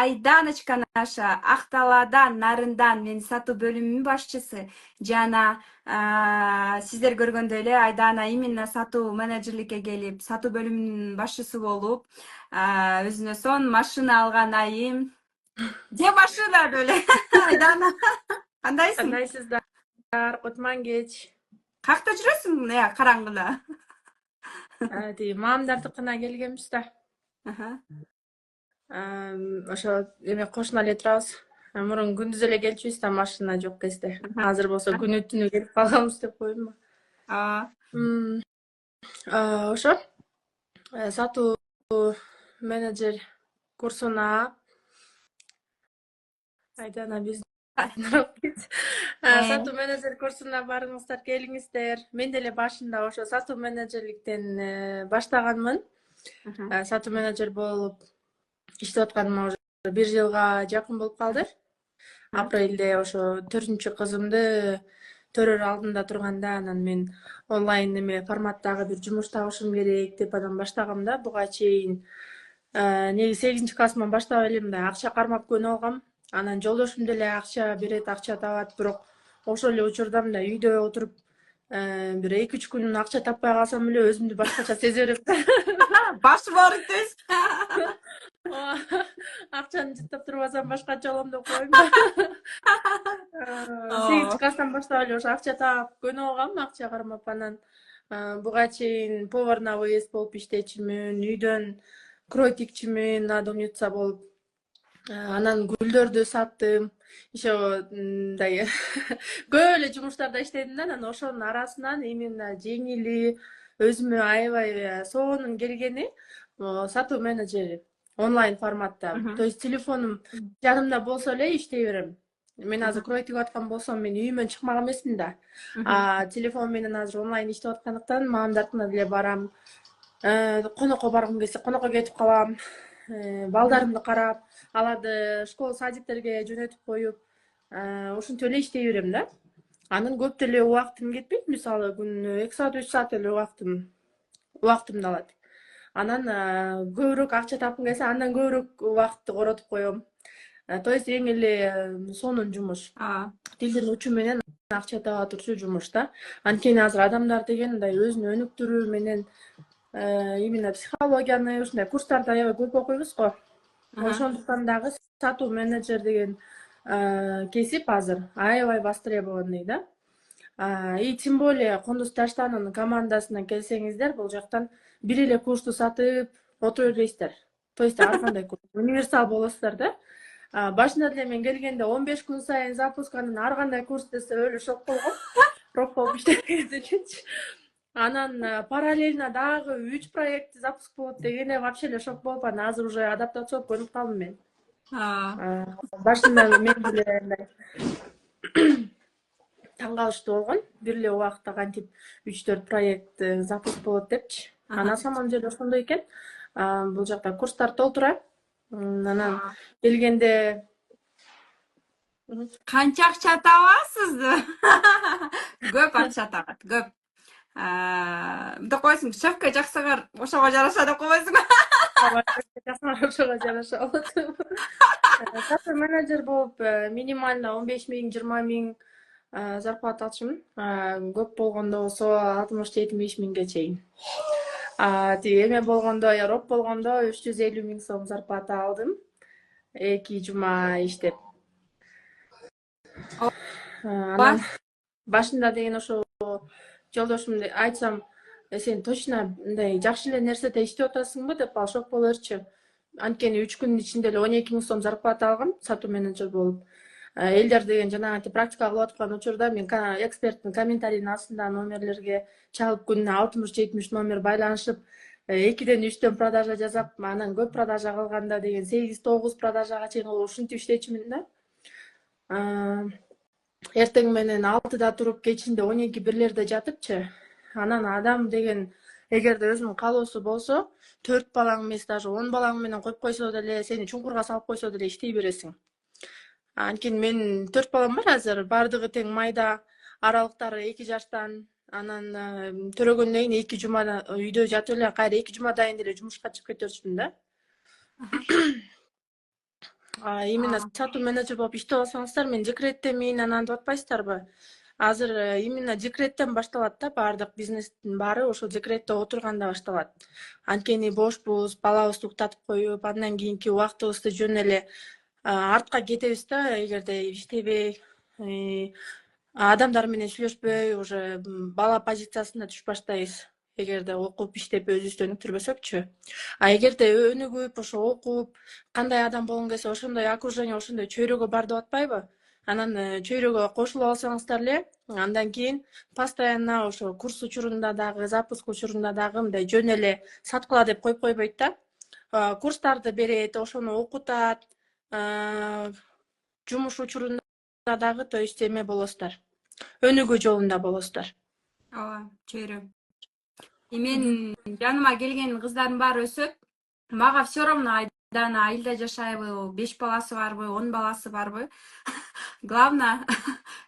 Айданочка наша Ақталадан, Нарындан, мен сатуу бөлүмүнүн башчысы. Жана сиздер көргөндөй эле Айдана именно сатуу менеджерликке келип, сатуу бөлүмүнүн башчысы болуп, өзүнө сонун машина алган айым. Же машина эле. Айдана, кандайсың? Кандайсыздар? Кутман кеч. Какта жүрөсүң, караңгыда? Тиги маамдардыкына келгенбиз да. Ошо эме кошуна эле турабыз. Мурун күндүз эле келчүбүз да, машина жок кезде. Азыр болсо күнү түнү келип калганбыз деп коеюнбу. Ошо сатуу менеджер курсуна Айдана биз сатуу менеджер курсуна барыңыздар, келиңиздер. Мен деле башында ошо сатуу менеджерликтен баштаганмын. Сатуу менеджер болуп иштеп атканыма уже 1 жылга жакын болуп калды. Апрелде ошо 4-кызымды төрөр алдында турганда, анан мен онлайн эме форматтагы бир жумуш табышым керек деп анан баштагам да. Буга чейин негизи 8-классыман баштап элем да, акча кармап көнүп алгам. Анан жолдошум деле акча берет, акча табат, бирок ошол эле учурда мындай үйдө отуруп бир 2-3 күн акча таппай калсам эле өзүмдү башкача сезе берем да. Башым ооруйт. Акчаны жыттап турбасам башкача болом деп коеюнбу. 8-класстан баштап эле ошо акча таап көнүп алгам, акча кармап. Анан буга чейин повар на выезд болуп иштечүмүн, үйдөн крой тикчүмүн, надо умница болуп. Анан гүлдөрдү саттым. Еще мындай көп эле жумуштарда иштедим да. Анан ошонун арасынан именно жеңили, өзүмө аябай сонун келгени сатуу менеджери онлайн форматта. То есть телефонум жанымда болсо эле иштей берем. Мен азыр крой тигип аткан болсом, мен үйүмөн чыкмак эмесмин да. Телефон менен азыр онлайн иштеп аткандыктан маамдардыкына деле барам. Конокко баргым келсе конокко кетип калам. Балдарымды карап, аларды школа, садиктерге жөнөтүп коюп, ушинтип эле иштей берем да. Анын көп деле убактым кетпейт. Мисалы күнүнө 2 саат, 3 саат эле убактымды алат. Анан көбүрөөк акча тапкым келсе, андан көбүрөөк убакытты коротуп коем. То есть эң эле сонун жумуш. Тилдин учу менен акча таба турчу жумуш да. Анткени азыр адамдар деген мындай өзүнү өнүктүрүү менен именно психологияны ушундай курстарды аябай көп окуйбуз го. Ошондуктан дагы сатуу менеджер деген кесип азыр аябай востребованный да. И тем более Кондус Таштанын командасына келсеңиздер, бул жактан бир эле курсту сатып отура бересиздер. То есть ар кандай курс, универсал болосуздар да. Башында деле мен келгенде 15 күн сайын запуск, анан ар кандай курс десе өлү шок болгом. Рок болуп иштеген үчүнчү. Анан параллельно дагы 3 проект запуск болот дегенде вообще эле шок болуп, анан азыр уже адаптация болуп көнүп калдым мен. Башында мен деле таң калыштуу болгон. Бир эле убакытта кантип 3-4 проект запуск болот депчи. На самом деле ошондой экен. Бул жакта курстар толтура. Анан келгенде Канча акча табасыз? Көп акча табат, көп. Мындай койсуң, шефке жаксыгар ошого жараша деп койбойсуңбу? Ошого жараша болот. Сатуу менеджер болуп минимально 15 000, 20 000 зарплата алчумун. Көп болгондо болсо 60-75 000ге чейин. Тиги эме болгондо, рок болгондо 350 000 сом зарплата алдым. 2 жума иштеп. Анан башында деген ошо жолдошум айтсам, сен точно мындай жакшы эле нерседе иштеп атасыңбы деп ал шок боло берчү. Анткени 3 күнүн ичинде эле 12 000 сом зарплата алгам сатуу менеджер болуп. Элдер деген жанагынтип практика кылып аткан учурда мен эксперттин комментарийинин астында номерлерге чалып күнүнө 60-70 номер байланышып, 2-ден 3-төн продажа жасап, анан көп продажа кылганда деген 8-9 продажага чейин ушинтип иштечүмүн да. Эртең менен 6-да туруп, кечинде 12-1-лерде жатыпчы. Анан адам деген эгерде өзүнүн каалоосу болсо, 4 балаң эмес, даже 10 балаң менен коюп койсо деле, сени чуңкурга салып койсо деле иштей бересиң. Анткени мен 4 балам бар азыр, бардыгы тең майда, аралыктары 2 жаштан. Анан төрөгөндөн кийин 2 жумада үйдө жатып эле, кайра 2 жумадан кийин деле жумушка чыгып кетөрчүмүн да. Именно сатуу менеджер болуп иштеп алсаңыздар, мен декреттемин анан деп атпайсыздарбы? Азыр именно декреттен башталат да, баардык бизнестин баары ошол декретте отурганда башталат. Анткени бошпуз, балабызды уктатып коюп, андан кийинки убактыбызды жөн эле артка кетебиз да, эгерде иштебей, адамдар менен сүйлөшпөй, уже бала позициясына түшүп баштайбыз. Эгерде окуп иштеп өзүбүздү өнүктүрбөсөкчү. Эгерде өнүгүп, ошо окуп, кандай адам болгуң келсе, ошондой окружение, ошондой чөйрөгө бар деп атпайбы? Анан чөйрөгө кошулуп алсаңыздар эле, андан кийин постоянно ошо курс учурунда дагы, запуск учурунда дагы мындай жөн эле саткыла деп коюп койбойт да. Курстарды берет, ошону окутат, жумуш учурунда дагы, то есть эме болосуздар. Өнүгүү жолунда болосуздар. Ооба, чөйрө. Мен жаныма келген кыздардын баары өсөт. Мага все равно Айдана айылда жашайбы, 5 баласы барбы, 10 баласы барбы. Главное,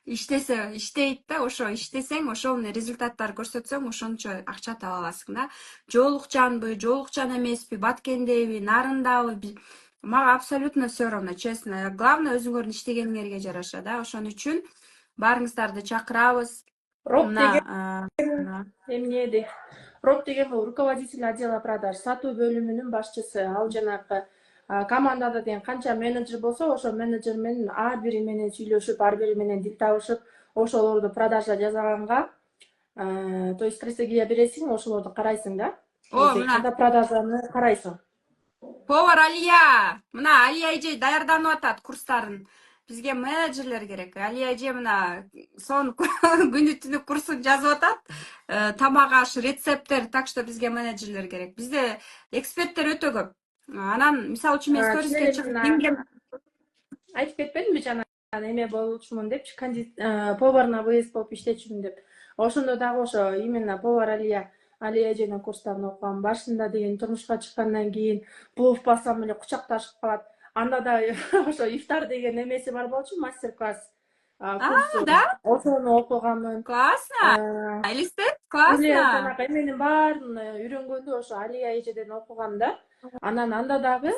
иштесе, иштейт да, ошо иштесең, ошол результаттар көрсөтсөң, ошончо акча таба аласың да. Жоолукчанбы, жоолукчан эмеспи, баткендеби, нарындабы, мага абсолютно все равно, честно. Главное, өзүңөрдүн иштегениңерге жараша да. Ошон үчүн баарыңыздарды чакырабыз. Роб деген Мына эмне дейт? Роб деген бул руководитель отдела продаж, сатуу бөлүмүнүн башчысы. Ал жанагы командада деген канча менеджер болсо, ошо менеджер менен ар бири менен сүйлөшүп, ар бири менен дил табышып, ошолорду продажа жасаганга, то есть стратегия бересиң, ошолорду карайсың да. Кандай продажаны карайсың. повар Алия, мына Алия эже даярданып атат курстарын. Бизге менеджерлер керек. Алия эже мына сон күнү түнү курсун жазып атат. Тамак аш, рецепттер, так что бизге менеджерлер керек. Бизде эксперттер өтө көп. Анан мисалы үчүн мен сториске чыгып айтып кетпедимби жана эме болчумун депчи, повар на выезд болуп иштечүмүн деп. Ошондо дагы ошо именно повар Алия эженин курстарын окугам. Башында деген турмушка чыккандан кийин плов бассам эле кучакташып калат. Анда да ошо ифтар деген эмеси бар болчу, мастер-класс курсу. да? Ошону окуганмын. Классно. Элестет, Эле классно. жанагы эменин баарын үйрөнгөндү ошо Алия эжеден окугам да. Анан анда дагы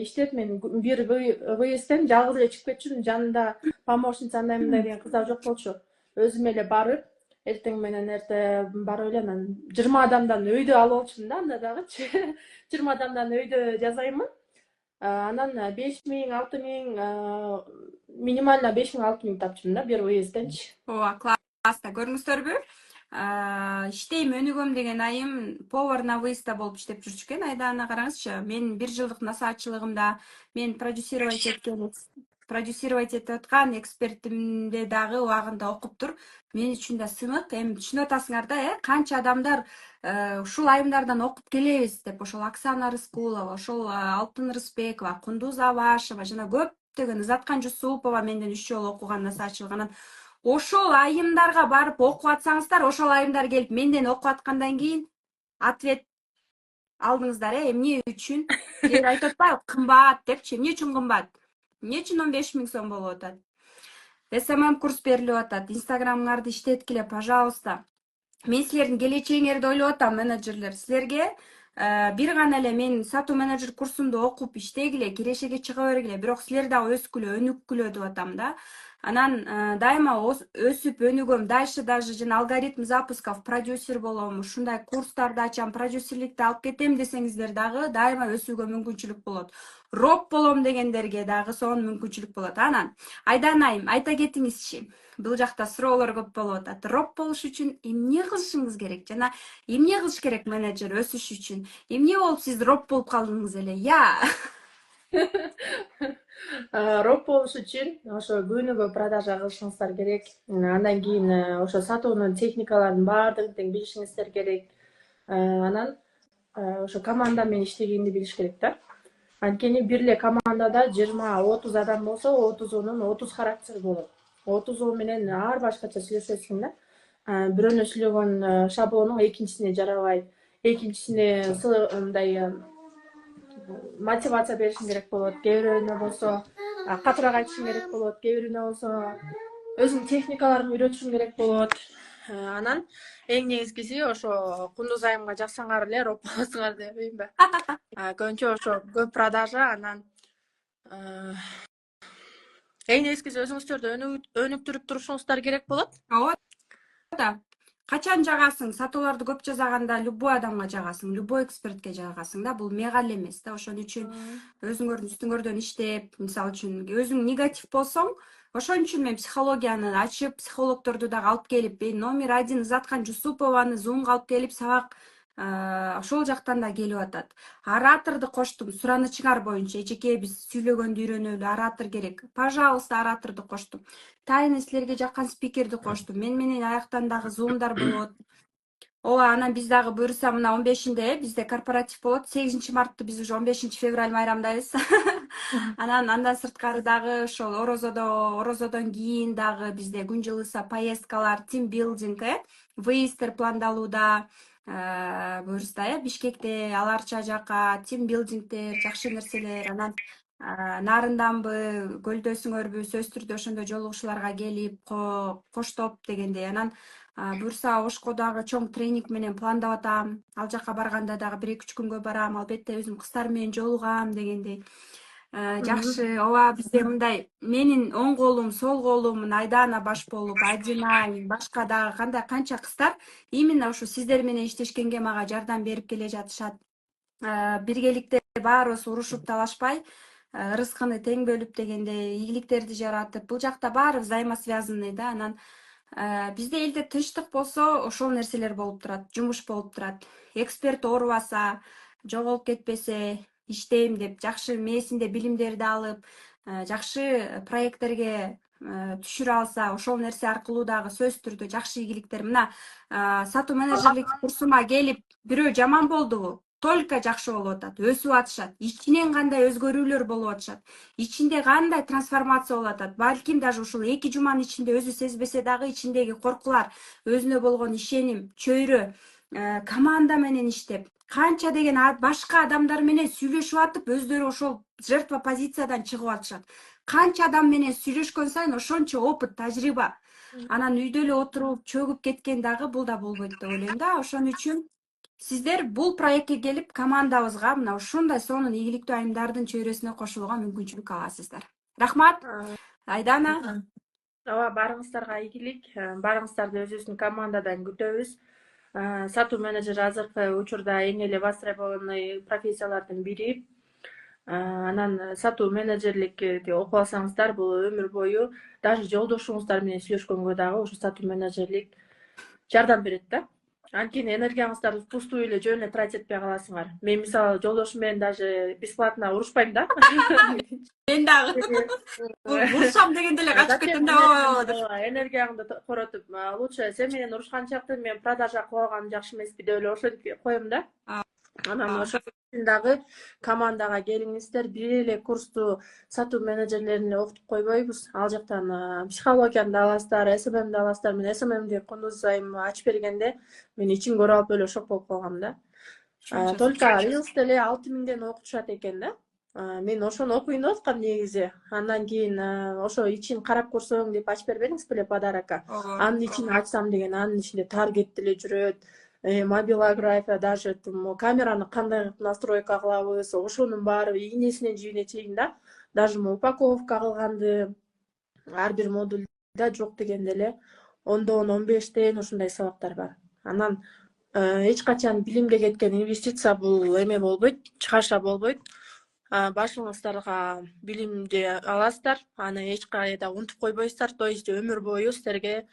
иштеп мен бир выездден жалгыз эле чыгып кетчүмүн. Жанында помощница андай мындай деген кыздар жок болчу. Өзүм эле барып, эртең менен эрте барып эле анан 20 адамдан өйдө алып алчумун да, анда дагычы. 20 адамдан өйдө жасаймын. Анан 5000, 6000, минимально 5000, 6000 тапчумун да бир выездденчи. Ооба, классно. Көрдүңүздөрбү? Иштейм, өнүгөм деген айым повар на выездда болуп иштеп жүрчү экен. Айдана караңызчы, менин 1 жылдык насаатчылыгымда мен продюсировать этип аткан экспертимде дагы убагында окуп тур. Мен үчүн да сыймык. Эми түшүнүп атасыңар да, канча адамдар ушул айымдардан окуп келебиз деп. Ошол Оксана Рыскулова, ошол Алтын Рысбекова, Кундуз Абашева жана көптөгөн Ызаткан Жусупова менден 3 жолу окуган насаатчылык. Анан ошол айымдарга барып окуп атсаңыздар, ошол айымдар келип менден окуп аткандан кийин ответ алдыңыздар, эмне үчүн? Кээ бир айтып атпайбы, кымбат депчи. Эмне үчүн кымбат? Эмне үчүн 15 000 сом болуп атат? СММ курс берилип атат. Инстаграмыңарды иштеткиле, пожалуйста. Мен силердин келечегиңерди ойлоп атам, менеджерлер. Силерге бир гана эле мен сатуу менеджер курсумду окуп иштегиле, кирешеге чыга бергиле. Бирок силер дагы өскүлө, өнүккүлө деп атам да. Анан дайыма өсүп өнүгөм. Дальше даже жана алгоритм запусков продюсер болом, ушундай курстарды ачам, продюсерликти алып кетем десеңиздер дагы дайыма өсүүгө мүмкүнчүлүк болот. Роб болом дегендерге дагы сонун мүмкүнчүлүк болот. Анан Айдана айым, айта кетиңизчи. Бул жакта суроолор көп болуп атат. Роб болуш үчүн эмне кылышыңыз керек? Жана эмне кылыш керек менеджер өсүш үчүн? Эмне болуп сиз роб болуп калдыңыз эле? Роб болуш үчүн ошо күнүгө продажа кылышыңыздар керек. Андан кийин ошо сатуунун техникаларын баардыгын тең билишиңиздер керек. Анан ошо команда менен иштегенди билиш керек да. Анткени бир эле командада 20-30 адам болсо, 30унун 30 характери болот. 30 менен ар башкача сүйлөшөсүң да. Бирөөнө сүйлөгөн шаблонуң экинчисине жарабайт. Экинчисине мындай мотивация беришиң керек болот. Кээ бирөөнө болсо катыраак айтышың керек болот. Кээ бирөөнө болсо өзүңдүн техникаларыңды үйрөтүшүң керек болот. Анан эң негизгиси ошо Кундуз айымга жаксаңар эле роб болосуңар деп ийинби? Көбүнчө ошо көп продажа, анан Эң нечкиси өзүңүздөрдү өнүктүрүп турушуңуздар керек болот. Ооба да. Качан жагасың? Сатууларды көп жасаганда любой адамга жагасың, любой экспертке жагасың да. Бул мегаль эмес да. Ошон үчүн өзүңөрдүн үстүңөрдөн иштеп, мисалы үчүн өзүң негатив болсоң, ошон үчүн мен психологияны ачып, психологдорду дагы алып келип, номер 1 Ызаткан Жусупованы Zoom'га алып келип сабак ошол жактан да келип атат. Ораторду коштум, суранычыңар боюнча. Эчеке биз сүйлөгөндү үйрөнөлү, оратор керек. Пожалуйста, ораторду коштум. Тайны силерге жаккан спикерди коштум. Мен менен аяктан дагы зумдар болот. Ооба, анан биз дагы буюрса мына 15-inde бизде корпоратив болот. 8 мартты биз уже 15 февраль майрамдайбыз. Андан сырткары дагы ошол орозодон кийин дагы бизде күн жылыса поездкалар, тимбилдинг, выезддер пландалууда. Буюрса Бишкекте, Аларча жака тимбилдингдер, жакшы нерселер. Анан нарынданбы, көлдөсүңөрбү, сөзсүз түрдө ошондой жолугушууларга келип, коштоп дегендей. Анан буюрса Ошко дагы чоң тренинг менен пландап атам. Ал жака барганда дагы 1-2 күнгө барам, албетте өзүм кыздар менен жолугам дегендей. Жакшы, ооба, бизде мындай менин оң колум, сол колум, Айдана баш болуп, Адинай, башка дагы кандай канча кыздар именно ушу сиздер менен иштешкенге мага жардам берип келе жатышат. Биргеликте баарыбыз урушуп талашпай, ырыскыны тең бөлүп дегендей, ийгиликтерди жаратып, бул жакта баары взаимосвязанный да. Анан бизде элде тынчтык болсо, ошол нерселер болуп турат, жумуш болуп турат. Эксперт оорубаса, жоголуп кетпесе, иштейм деп жакшы мээсинде билимдерди алып, жакшы проекттерге түшүрө алса, ошол нерсе аркылуу дагы сөзсүз түрдө жакшы ийгиликтер. Мына сатуу менеджерлик курсума келип, бирөө жаман болдубу? Только жакшы болуп атат, өсүп атышат. Ичинен кандай өзгөрүүлөр болуп атышат. Ичинде кандай трансформация болуп атат. Балким даже ушул 2 жуманын ичинде өзү сезбесе дагы ичиндеги коркулар, өзүнө болгон ишеним, чөйрө, команда менен иштеп, канча деген башка адамдар менен сүйлөшүп атып, өздөрү ошол жертва позициядан чыгып атышат. Канча адам менен сүйлөшкөн сайын ошончо опыт, тажрыйба. Анан үйдө эле отуруп, чөгүп кеткен дагы бул да болбойт деп ойлойм да. Ошон үчүн сиздер бул проектке келип командабызга мына ушундай сонун ийгиликтүү айымдардын чөйрөсүнө кошулууга мүмкүнчүлүк аласыздар. Рахмат, Айдана. Ооба, баарыңыздарга ийгилик. Баарыңыздарды өзүбүздүн командадан күтөбүз. Сатуу менеджери азыркы учурда эң эле востребованный профессиялардын бири. Анан сатуу менеджерликти окуп алсаңыздар, бул өмүр бою даже жолдошуңуздар менен сүйлөшкөнгө дагы ушу сатуу менеджерлик жардам берет да. Анткени энергияңыздарды впустую эле жөн эле тратить этпей каласыңар. Мен мисалы жолдошум менен даже бесплатно урушпайм да. Мен дагы урушам дегенде эле качып кетем да. Энергияңды коротуп, лучше сен менен урушканчакты мен продажа кылып алганым жакшы эмеспи деп эле ошентип коем да. Анан ошол үчүн дагы командага келиңиздер, бир эле курсту сатуу менеджерлерин эле окутуп койбойбуз. Ал жактан психологияны да аласыздар, СММди аласыздар. Мен СММди кундуз айым ачып бергенде мен ичин көрүп алып эле шок болуп калгам да. Только Reels'те эле 6000ден окутушат экен да. Мен ошону окуйн деп аткам негизи. Андан кийин ошо ичин карап көрсөң деп ачып бербедиңиз беле подарокко. Анын ичин ачсам деген, анын ичинде таргет деле жүрөт. Мобилография, даже камераны кандай кылып настройка кылабыз, ошонун баары ийнесинен жибине чейин да. Даже упаковка кылганды ар бир модульда жок дегенде эле 10дон 15тен ушундай сабактар бар. Анан эч качан билимге кеткен инвестиция бул эме болбойт, чыгаша болбойт. Башыңыздарга билимди аласыздар, аны эч кайда унутуп койбойсуздар. То есть өмүр бою силерге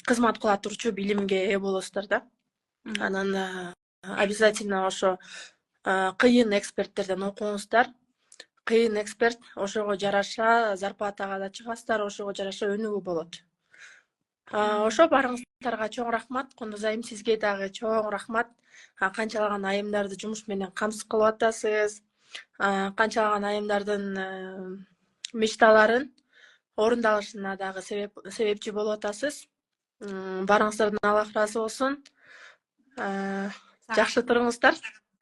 кызмат кыла турчу билимге ээ болосуздар да. Анан обязательно ошо кыйын эксперттерден окуңуздар. Кыйын эксперт, ошого жараша зарплатага да чыгасыздар, ошого жараша өнүгүү болот. Ошо баарыңыздарга чоң рахмат. Кундуз айым, сизге дагы чоң рахмат. Канчалаган айымдарды жумуш менен камсыз кылып атасыз. Канчалаган айымдардын мечталарын орундалышына дагы себепчи болуп атасыз. Баарыңыздардан Аллах ыраазы болсун. Жакшы туруңуздар.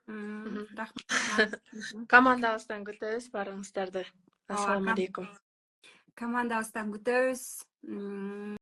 Рахмат. Командабыздан күтөбүз баарыңыздарды. Ассаламу алейкум. Командабыздан күтөбүз.